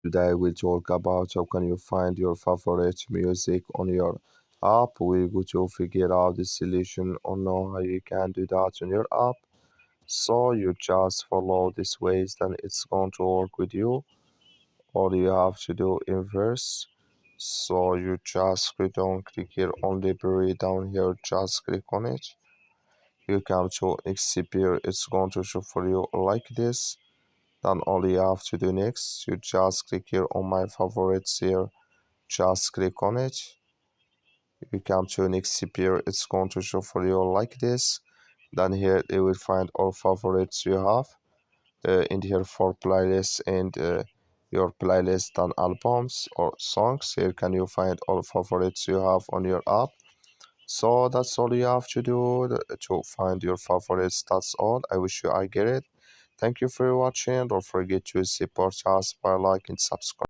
Today we'll talk about how can you find your favorite music on your app. We're going to figure out the solution or know how you can do that on your app. So you just follow these ways, then it's going to work with you. All you have to do inverse. So you just click here on library down here, just click on it. You come to exhibit, it's going to show for you like this. Then all you have to do next, you just click here on my favorites here, just click on it. You come to next here, it's going to show for you like this. Then here you will find all favorites you have in here for playlists and your playlist and albums or songs. Here can you find all favorites you have on your app. So that's all you have to do to find your favorites. That's all. I wish you I get it. Thank you for watching. Don't forget to support us by like and subscribe.